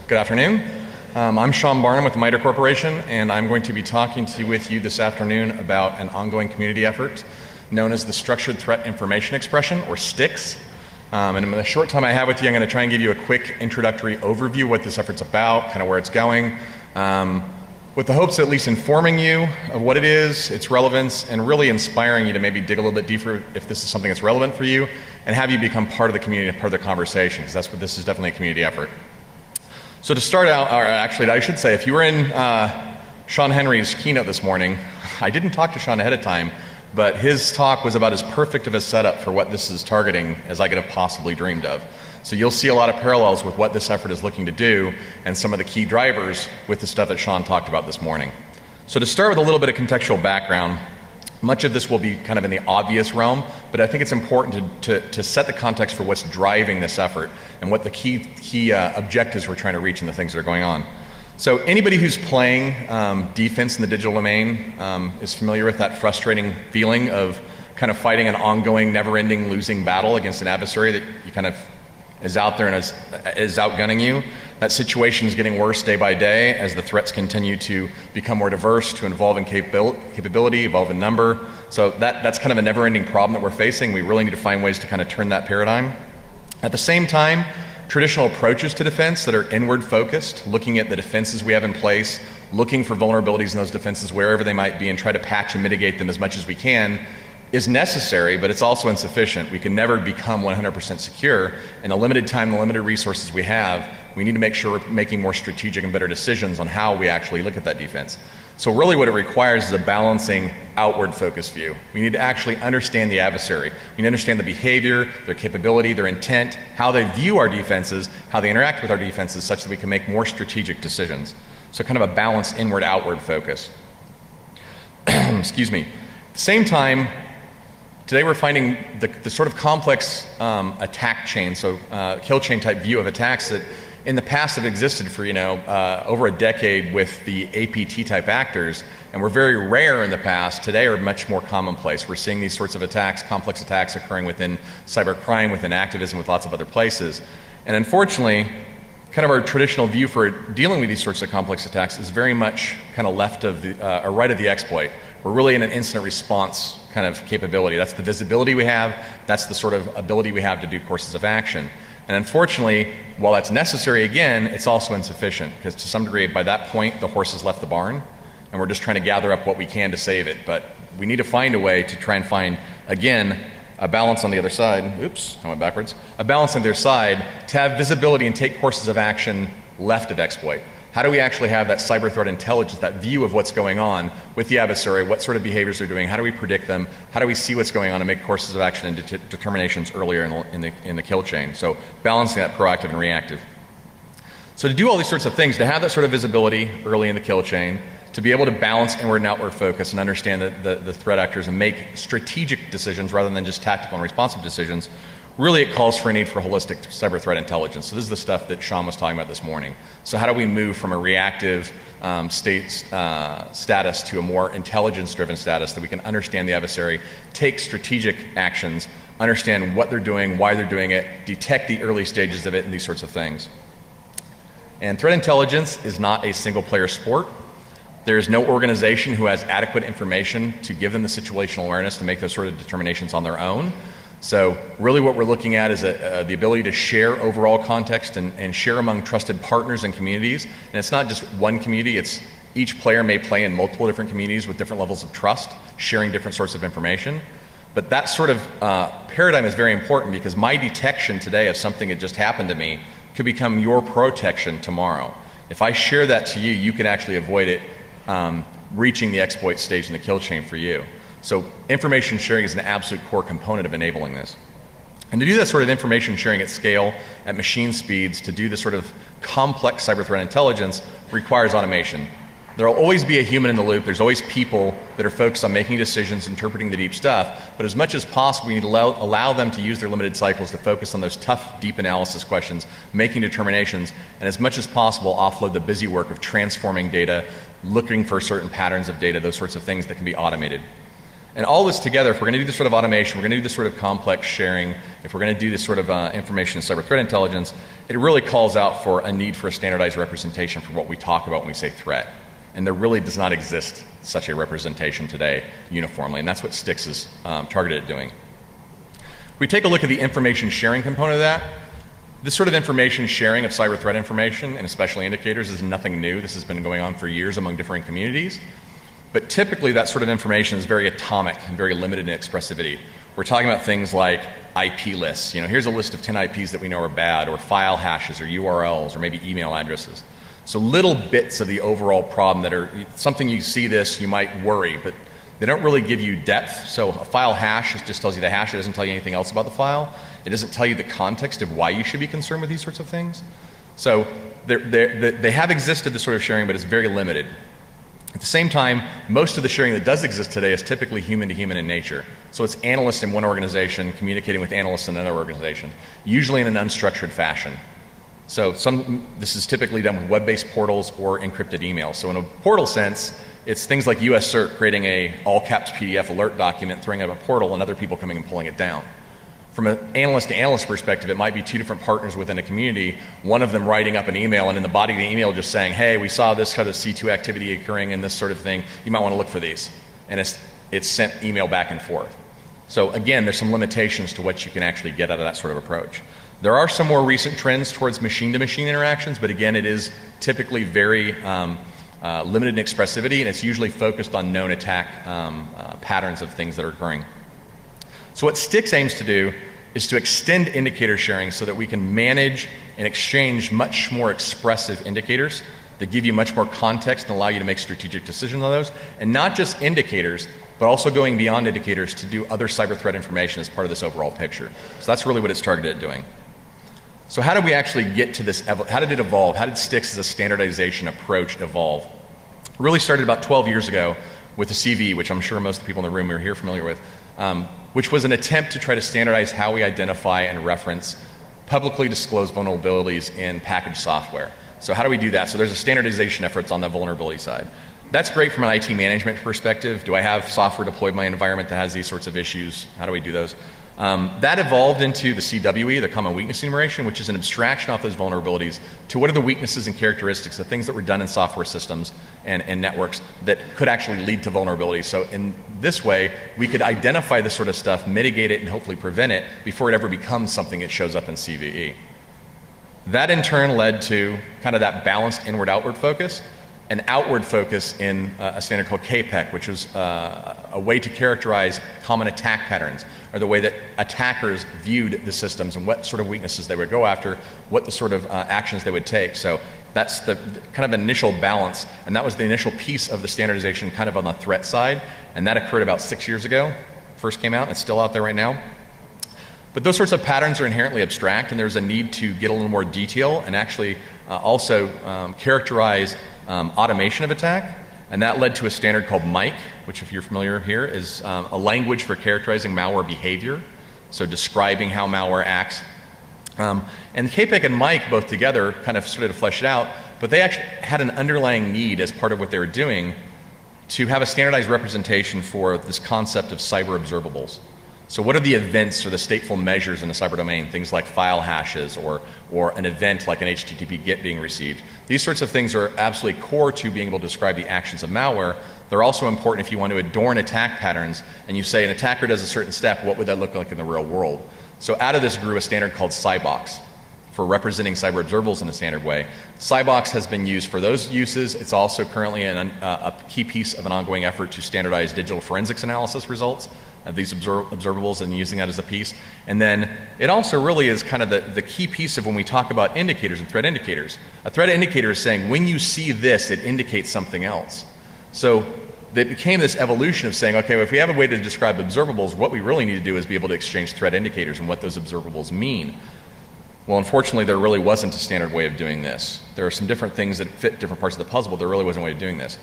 Good afternoon. I'm Sean Barnum with the MITRE Corporation, and I'm going to be talking with you this afternoon about an ongoing community effort known as the Structured Threat Information Expression, or STIX. And in the short time I have with you, I'm going to try and give you a quick introductory overview of what this effort's about, kind of where it's going, with the hopes of at least informing you of what it is, its relevance, and really inspiring you to maybe dig a little bit deeper if this is something that's relevant for you, and have you become part of the community, part of the conversation, because that's what this is, definitely a community effort. So to start out, or actually I should say, if you were in Sean Henry's keynote this morning, I didn't talk to Sean ahead of time, but his talk was about as perfect of a setup for what this is targeting as I could have possibly dreamed of. So you'll see a lot of parallels with what this effort is looking to do and some of the key drivers with the stuff that Sean talked about this morning. So to start with a little bit of contextual background, Much of this will be kind of in the obvious realm, but I think it's important to set the context for what's driving this effort and what the key objectives we're trying to reach and the things that are going on. So anybody who's playing defense in the digital domain is familiar with that frustrating feeling of kind of fighting an ongoing, never-ending losing battle against an adversary that you kind of is out there and is outgunning you. That situation is getting worse day by day as the threats continue to become more diverse, to evolve in capability, evolve in number. So that's kind of a never-ending problem that we're facing. We really need to find ways to kind of turn that paradigm. At the same time, traditional approaches to defense that are inward focused, looking at the defenses we have in place, looking for vulnerabilities in those defenses wherever they might be and try to patch and mitigate them as much as we can, is necessary, but it's also insufficient. We can never become 100% secure. In a limited time, the limited resources we have, we need to make sure we're making more strategic and better decisions on how we actually look at that defense. So really what it requires is a balancing outward focused view. We need to actually understand the adversary. We need to understand the behavior, their capability, their intent, how they view our defenses, how they interact with our defenses such that we can make more strategic decisions. So kind of a balanced inward-outward focus. Excuse me. At the same time, today we're finding the sort of complex attack chain, so kill chain type view of attacks that in the past have existed for over a decade with the APT type actors, and were very rare in the past. Today are much more commonplace. We're seeing these sorts of attacks, complex attacks occurring within cybercrime, within activism, with lots of other places. And unfortunately, kind of our traditional view for dealing with these sorts of complex attacks is very much kind of left of the, or right of the exploit. We're really in an incident response kind of capability. That's the visibility we have. That's the sort of ability we have to do courses of action. And unfortunately, while that's necessary, again, it's also insufficient because to some degree, by that point, the horse has left the barn and we're just trying to gather up what we can to save it. But we need to find a way to try and find, again, a balance on the other side. Oops, I went backwards. A balance on the other side to have visibility and take courses of action left of exploit. How do we actually have that cyber threat intelligence, that view of what's going on with the adversary, what sort of behaviors they're doing, how do we predict them, how do we see what's going on and make courses of action and determinations earlier in the kill chain? So balancing that proactive and reactive. So to do all these sorts of things, to have that sort of visibility early in the kill chain, to be able to balance inward and outward focus and understand the threat actors and make strategic decisions rather than just tactical and responsive decisions, really it calls for a need for holistic cyber threat intelligence. So this is the stuff that Sean was talking about this morning. So how do we move from a reactive status to a more intelligence-driven status that we can understand the adversary, take strategic actions, understand what they're doing, why they're doing it, detect the early stages of it, and these sorts of things. And threat intelligence is not a single-player sport. There is no organization who has adequate information to give them the situational awareness to make those sort of determinations on their own. So really what we're looking at is the ability to share overall context and share among trusted partners and communities. And it's not just one community, it's each player may play in multiple different communities with different levels of trust, sharing different sorts of information. But that sort of paradigm is very important because my detection today of something that just happened to me could become your protection tomorrow. If I share that to you, you can actually avoid it reaching the exploit stage in the kill chain for you. So information sharing is an absolute core component of enabling this. And to do that sort of information sharing at scale, at machine speeds, to do this sort of complex cyber threat intelligence requires automation. There will always be a human in the loop. There's always people that are focused on making decisions, interpreting the deep stuff. But as much as possible, we need to allow them to use their limited cycles to focus on those tough, deep analysis questions, making determinations, and as much as possible, offload the busy work of transforming data, looking for certain patterns of data, those sorts of things that can be automated. And all this together, if we're going to do this sort of automation, we're going to do this sort of complex sharing, if we're going to do this sort of information and cyber threat intelligence, it really calls out for a need for a standardized representation for what we talk about when we say threat. And there really does not exist such a representation today uniformly, and that's what Styx is targeted at doing. If we take a look at the information sharing component of that, this sort of information sharing of cyber threat information, and especially indicators, is nothing new. This has been going on for years among different communities. But typically that sort of information is very atomic and very limited in expressivity. We're talking about things like IP lists. Here's a list of 10 IPs that we know are bad, or file hashes, or URLs, or maybe email addresses. So little bits of the overall problem that are something you see this, you might worry, but they don't really give you depth. So a file hash just tells you the hash. It doesn't tell you anything else about the file. It doesn't tell you the context of why you should be concerned with these sorts of things. So they have existed, this sort of sharing, but it's very limited. At the same time, most of the sharing that does exist today is typically human to human in nature. So it's analysts in one organization communicating with analysts in another organization, usually in an unstructured fashion. So this is typically done with web-based portals or encrypted emails. So in a portal sense, it's things like US CERT creating a all-caps PDF alert document, throwing it up a portal, and other people coming and pulling it down. From an analyst to analyst perspective, it might be two different partners within a community, one of them writing up an email, and in the body of the email just saying, hey, we saw this kind of C2 activity occurring and this sort of thing, you might want to look for these. And it's sent email back and forth. So again, there's some limitations to what you can actually get out of that sort of approach. There are some more recent trends towards machine-to-machine interactions, but again, it is typically very limited in expressivity, and it's usually focused on known attack patterns of things that are occurring. So what STIX aims to do is to extend indicator sharing so that we can manage and exchange much more expressive indicators that give you much more context and allow you to make strategic decisions on those, and not just indicators, but also going beyond indicators to do other cyber threat information as part of this overall picture. So that's really what it's targeted at doing. So how did we actually get to this? How did it evolve? How did STIX as a standardization approach evolve? It really started about 12 years ago with the CV, which I'm sure most of the people in the room are here familiar with, which was an attempt to try to standardize how we identify and reference publicly disclosed vulnerabilities in packaged software. So how do we do that? So there's a standardization efforts on the vulnerability side. That's great from an IT management perspective. Do I have software deployed in my environment that has these sorts of issues? How do we do those? That evolved into the CWE, the Common Weakness Enumeration, which is an abstraction off those vulnerabilities to what are the weaknesses and characteristics, the things that were done in software systems and networks that could actually lead to vulnerability. So in this way, we could identify this sort of stuff, mitigate it, and hopefully prevent it before it ever becomes something that shows up in CVE. That in turn led to kind of that balanced inward-outward focus, an outward focus in a standard called CAPEC, which is a way to characterize common attack patterns, or the way that attackers viewed the systems and what sort of weaknesses they would go after, what the sort of actions they would take. So that's the kind of initial balance, and that was the initial piece of the standardization kind of on the threat side, and that occurred about 6 years ago, first came out, it's still out there right now. But those sorts of patterns are inherently abstract, and there's a need to get a little more detail and actually also characterize automation of attack, and that led to a standard called MIKE, which if you're familiar here is a language for characterizing malware behavior, so describing how malware acts. And CAPEC and MIKE both together kind of started to flesh it out, but they actually had an underlying need as part of what they were doing to have a standardized representation for this concept of cyber observables. So what are the events or the stateful measures in the cyber domain, things like file hashes or an event like an HTTP GET being received? These sorts of things are absolutely core to being able to describe the actions of malware. They're also important if you want to adorn attack patterns and you say an attacker does a certain step, what would that look like in the real world? So out of this grew a standard called CyBox for representing cyber observables in a standard way. CyBox has been used for those uses. It's also currently a key piece of an ongoing effort to standardize digital forensics analysis results of these observables and using that as a piece. And then it also really is kind of the key piece of when we talk about indicators and threat indicators. A threat indicator is saying when you see this, it indicates something else. So it became this evolution of saying, okay, if we have a way to describe observables, what we really need to do is be able to exchange threat indicators and what those observables mean. Well, unfortunately, there really wasn't a standard way of doing this. There are some different things that fit different parts of the puzzle, but there really wasn't a way of doing this.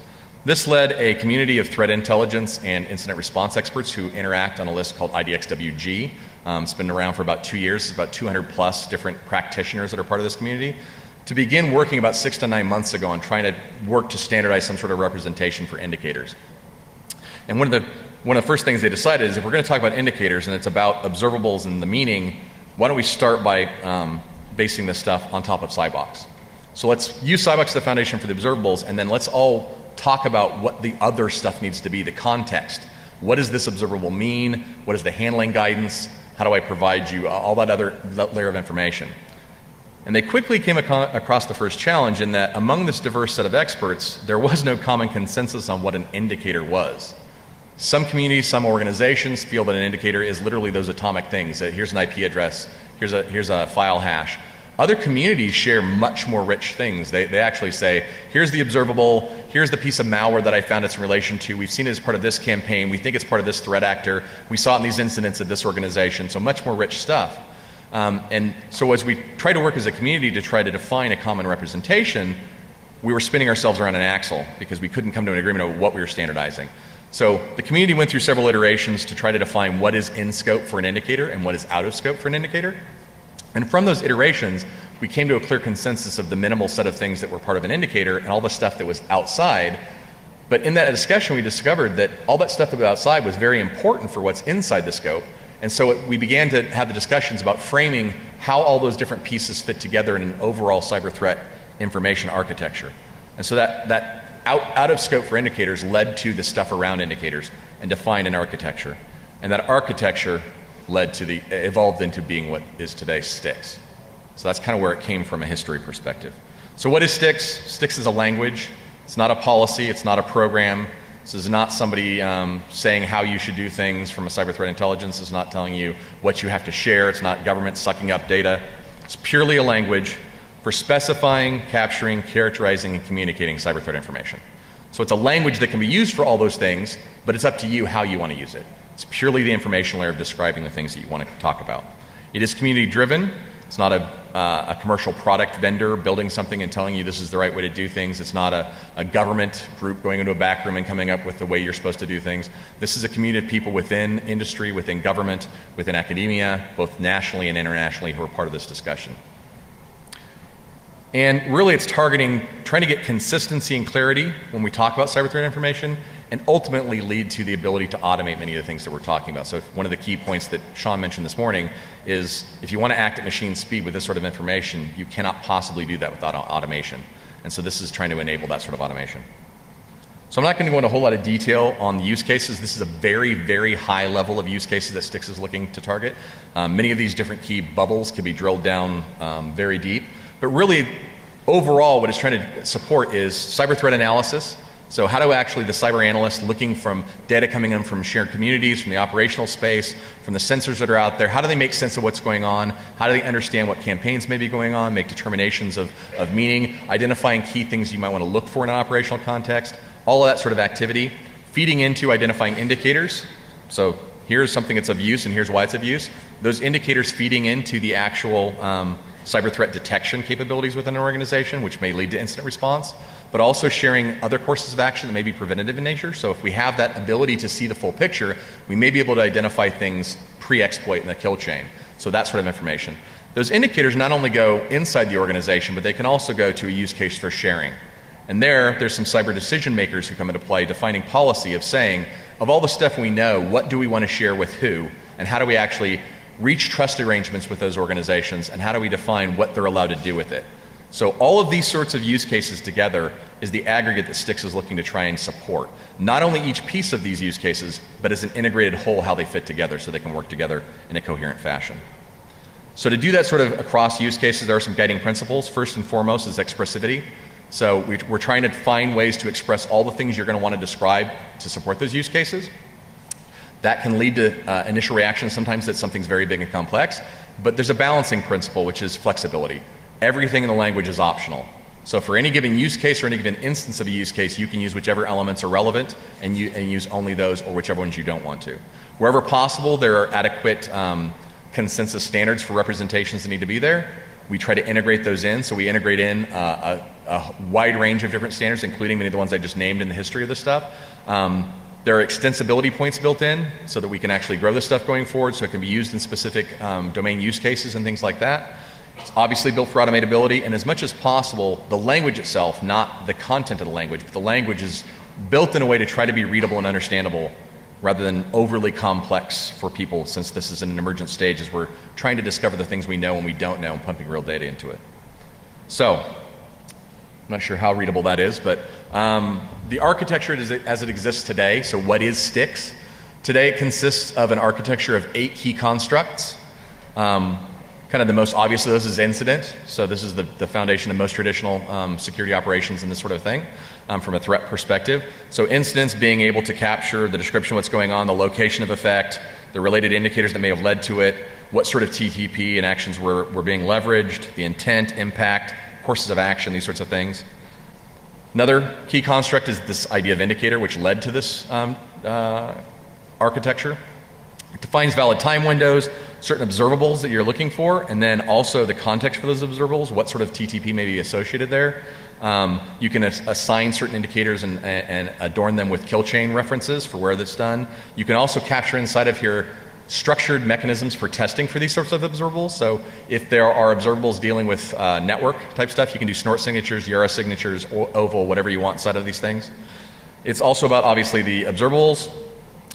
This led a community of threat intelligence and incident response experts who interact on a list called IDXWG. It's been around for about 2 years. It's about 200 plus different practitioners that are part of this community, to begin working about 6 to 9 months ago on trying to work to standardize some sort of representation for indicators. And one of the first things they decided is if we're going to talk about indicators and it's about observables and the meaning, why don't we start by basing this stuff on top of CyBox? So let's use CyBox as the foundation for the observables, and then let's all talk about what the other stuff needs to be, the context. What does this observable mean? What is the handling guidance? How do I provide you all that layer of information? And they quickly came across the first challenge in that among this diverse set of experts, there was no common consensus on what an indicator was. Some communities, some organizations feel that an indicator is literally those atomic things. Here's an IP address, here's a file hash. Other communities share much more rich things. They actually say, here's the observable, here's the piece of malware that I found it's in relation to, we've seen it as part of this campaign, we think it's part of this threat actor, we saw it in these incidents at this organization, so much more rich stuff. And so as we try to work as a community to try to define a common representation, we were spinning ourselves around an axle because we couldn't come to an agreement on what we were standardizing. So the community went through several iterations to try to define what is in scope for an indicator and what is out of scope for an indicator. And from those iterations, we came to a clear consensus of the minimal set of things that were part of an indicator and all the stuff that was outside. But in that discussion, we discovered that all that stuff that was outside was very important for what's inside the scope. And so we began to have the discussions about framing how all those different pieces fit together in an overall cyber threat information architecture. And so that out of scope for indicators led to the stuff around indicators and defined an architecture. And that architecture led to evolved into being what is today STIX. So that's kind of where it came from a history perspective. So what is STIX? STIX is a language. It's not a policy. It's not a program. This is not somebody saying how you should do things from a cyber threat intelligence. It's not telling you what you have to share. It's not government sucking up data. It's purely a language for specifying, capturing, characterizing, and communicating cyber threat information. So it's a language that can be used for all those things, but it's up to you how you want to use it. It's purely the information layer of describing the things that you want to talk about. It is community driven. It's not a commercial product vendor building something and telling you this is the right way to do things. It's not a government group going into a back room and coming up with the way you're supposed to do things. This is a community of people within industry, within government, within academia, both nationally and internationally, who are part of this discussion. And really it's targeting, trying to get consistency and clarity when we talk about cyber threat information, and ultimately lead to the ability to automate many of the things that we're talking about. So one of the key points that Sean mentioned this morning is if you want to act at machine speed with this sort of information, you cannot possibly do that without automation. And so this is trying to enable that sort of automation. So I'm not going to go into a whole lot of detail on the use cases. This is a very, very high level of use cases that STIX is looking to target. Many of these different key bubbles can be drilled down very deep. But really, overall, what it's trying to support is cyber threat analysis. So how do actually the cyber analysts looking from data coming in from shared communities, from the operational space, from the sensors that are out there, how do they make sense of what's going on? How do they understand what campaigns may be going on, make determinations of meaning, identifying key things you might want to look for in an operational context, all of that sort of activity, feeding into identifying indicators. So here's something that's of use and here's why it's of use. Those indicators feeding into the actual cyber threat detection capabilities within an organization, which may lead to incident response, but also sharing other courses of action that may be preventative in nature. So if we have that ability to see the full picture, we may be able to identify things pre-exploit in the kill chain. So that sort of information. Those indicators not only go inside the organization, but they can also go to a use case for sharing. And there's some cyber decision makers who come into play, defining policy of saying, of all the stuff we know, what do we want to share with who, and how do we actually reach trust arrangements with those organizations, and how do we define what they're allowed to do with it. So all of these sorts of use cases together is the aggregate that STIX is looking to try and support. Not only each piece of these use cases, but as an integrated whole, how they fit together so they can work together in a coherent fashion. So to do that sort of across use cases, there are some guiding principles. First and foremost is expressivity. So we're trying to find ways to express all the things you're going to want to describe to support those use cases. That can lead to initial reactions sometimes that something's very big and complex, but there's a balancing principle, which is flexibility. Everything in the language is optional. So for any given use case or any given instance of a use case, you can use whichever elements are relevant and use only those or whichever ones you don't want to. Wherever possible, there are adequate consensus standards for representations that need to be there. We try to integrate those in, so we integrate in a wide range of different standards, including many of the ones I just named in the history of this stuff. There are extensibility points built in so that we can actually grow this stuff going forward, so it can be used in specific domain use cases and things like that. It's obviously built for automatability, and as much as possible, the language itself, not the content of the language, but the language is built in a way to try to be readable and understandable rather than overly complex for people, since this is in an emergent stage as we're trying to discover the things we know and we don't know and pumping real data into it. So, I'm not sure how readable that is, but the architecture as it exists today, so what is STIX? Today it consists of an architecture of 8 key constructs. Kind of the most obvious of those is incident. So this is the foundation of most traditional security operations and this sort of thing from a threat perspective. So incidents being able to capture the description of what's going on, the location of effect, the related indicators that may have led to it, what sort of TTP and actions were being leveraged, the intent, impact, courses of action, these sorts of things. Another key construct is this idea of indicator, which led to this architecture. It defines valid time windows, certain observables that you're looking for, and then also the context for those observables, what sort of TTP may be associated there. You can assign certain indicators and adorn them with kill chain references for where that's done. You can also capture inside of here structured mechanisms for testing for these sorts of observables. So if there are observables dealing with network type stuff, you can do snort signatures, URS signatures, oval, whatever you want inside of these things. It's also about, obviously, the observables.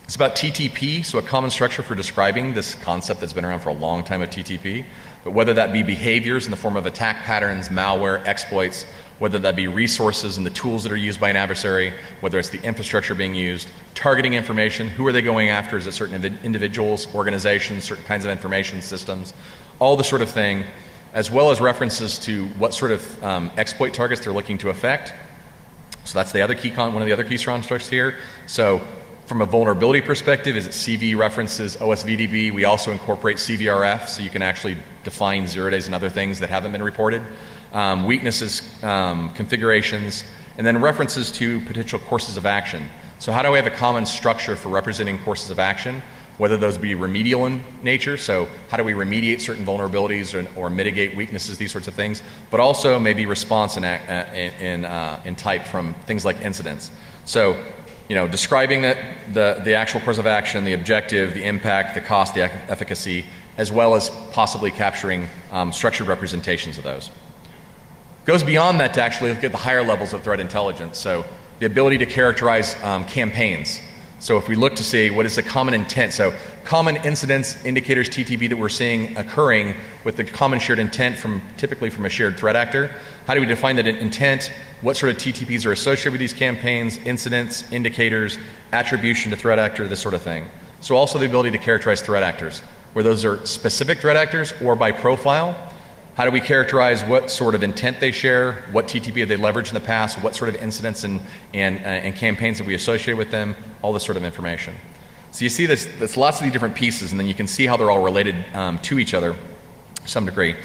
It's about TTP, so a common structure for describing this concept that's been around for a long time of TTP. But whether that be behaviors in the form of attack patterns, malware, exploits, whether that be resources and the tools that are used by an adversary, whether it's the infrastructure being used, targeting information, who are they going after, is it certain individuals, organizations, certain kinds of information systems, all the sort of thing, as well as references to what sort of exploit targets they're looking to affect. So that's the other key one of the other key constructs here. So from a vulnerability perspective, is it CV references, OSVDB? We also incorporate CVRF, so you can actually define 0 days and other things that haven't been reported. Weaknesses, configurations, and then references to potential courses of action. So how do we have a common structure for representing courses of action, whether those be remedial in nature, so how do we remediate certain vulnerabilities or mitigate weaknesses, these sorts of things, but also maybe response in type from things like incidents. So, you know, describing the actual course of action, the objective, the impact, the cost, the efficacy, as well as possibly capturing structured representations of those. Goes beyond that to actually look at the higher levels of threat intelligence. So the ability to characterize campaigns. So if we look to see what is the common intent, so common incidents, indicators, TTP that we're seeing occurring with the common shared intent typically from a shared threat actor, how do we define that intent? What sort of TTPs are associated with these campaigns, incidents, indicators, attribution to threat actor, this sort of thing. So also the ability to characterize threat actors, where those are specific threat actors or by profile. How do we characterize what sort of intent they share, what TTP have they leveraged in the past, what sort of incidents and campaigns have we associated with them, all this sort of information. So you see there's lots of these different pieces, and then you can see how they're all related to each other to some degree.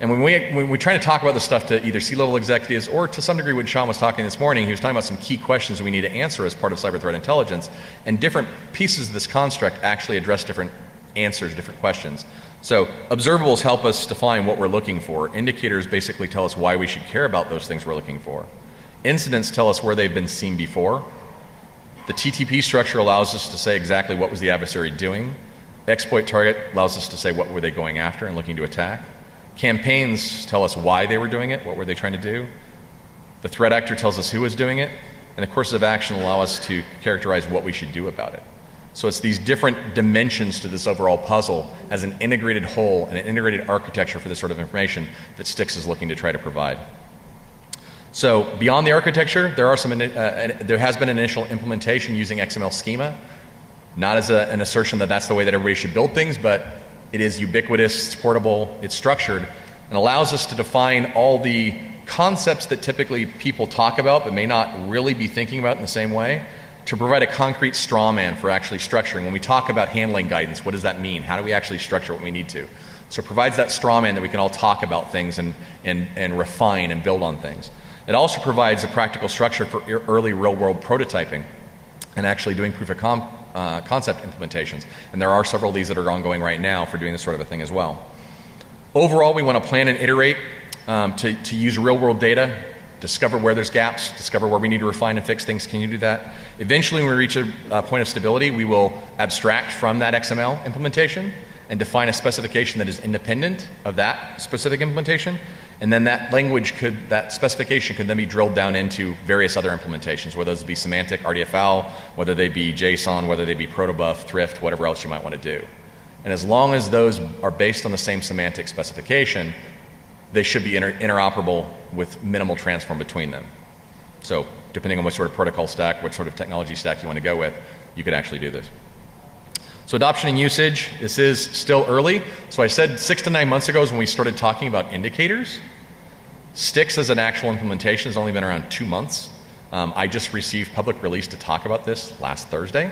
And when we try to talk about this stuff to either C-level executives or to some degree when Sean was talking this morning, he was talking about some key questions we need to answer as part of cyber threat intelligence, and different pieces of this construct actually address different answers, different questions. So observables help us define what we're looking for. Indicators basically tell us why we should care about those things we're looking for. Incidents tell us where they've been seen before. The TTP structure allows us to say exactly what was the adversary doing. Exploit target allows us to say what were they going after and looking to attack. Campaigns tell us why they were doing it, what were they trying to do. The threat actor tells us who was doing it, and the courses of action allow us to characterize what we should do about it. So it's these different dimensions to this overall puzzle as an integrated whole and an integrated architecture for this sort of information that Styx is looking to try to provide. So beyond the architecture, there has been an initial implementation using XML schema, not as an assertion that that's the way that everybody should build things, but it is ubiquitous, it's portable, it's structured, and allows us to define all the concepts that typically people talk about but may not really be thinking about in the same way, to provide a concrete straw man for actually structuring. When we talk about handling guidance, what does that mean? How do we actually structure what we need to? So it provides that straw man that we can all talk about things and refine and build on things. It also provides a practical structure for early real-world prototyping and actually doing proof of concept implementations. And there are several of these that are ongoing right now for doing this sort of a thing as well. Overall, we want to plan and iterate to use real-world data, discover where there's gaps, discover where we need to refine and fix things. Can you do that? Eventually, when we reach a point of stability, we will abstract from that XML implementation and define a specification that is independent of that specific implementation. And then that that specification could then be drilled down into various other implementations, whether those be semantic, RDFL, whether they be JSON, whether they be protobuf, thrift, whatever else you might want to do. And as long as those are based on the same semantic specification, they should be interoperable with minimal transform between them. So depending on what sort of protocol stack, what sort of technology stack you want to go with, you could actually do this. So adoption and usage, this is still early. So I said 6 to 9 months ago is when we started talking about indicators. Styx as an actual implementation has only been around 2 months. I just received public release to talk about this last Thursday.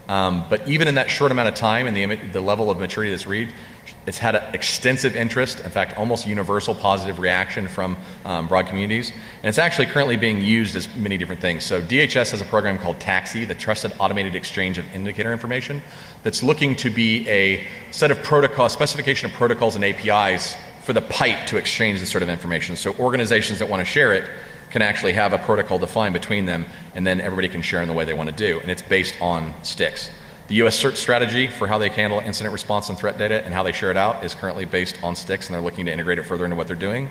But even in that short amount of time and the level of maturity of this read, it's had an extensive interest, in fact, almost universal positive reaction from broad communities. And it's actually currently being used as many different things. So DHS has a program called TAXI, the Trusted Automated Exchange of Indicator Information, that's looking to be a set of protocols, specification of protocols and APIs for the pipe to exchange this sort of information. So organizations that want to share it can actually have a protocol defined between them, and then everybody can share in the way they want to do. And it's based on sticks. The US CERT strategy for how they handle incident response and threat data and how they share it out is currently based on sticks, and they're looking to integrate it further into what they're doing.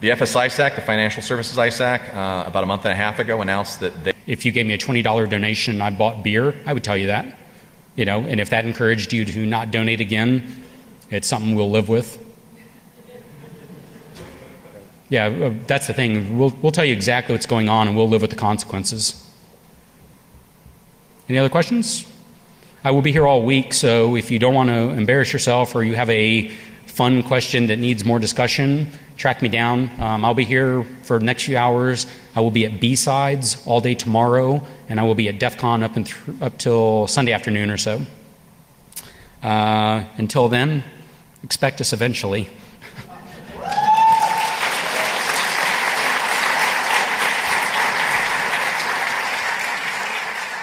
The FS-ISAC, the Financial Services ISAC, about a month and a half ago announced that they... If you gave me a $20 donation and I bought beer, I would tell you that. You know, and if that encouraged you to not donate again, it's something we'll live with. Yeah, that's the thing. We'll tell you exactly what's going on, and we'll live with the consequences. Any other questions? I will be here all week, so if you don't want to embarrass yourself or you have a fun question that needs more discussion, track me down. I'll be here for the next few hours. I will be at B-Sides all day tomorrow, and I will be at DEF CON up till Sunday afternoon or so. Until then, expect us eventually.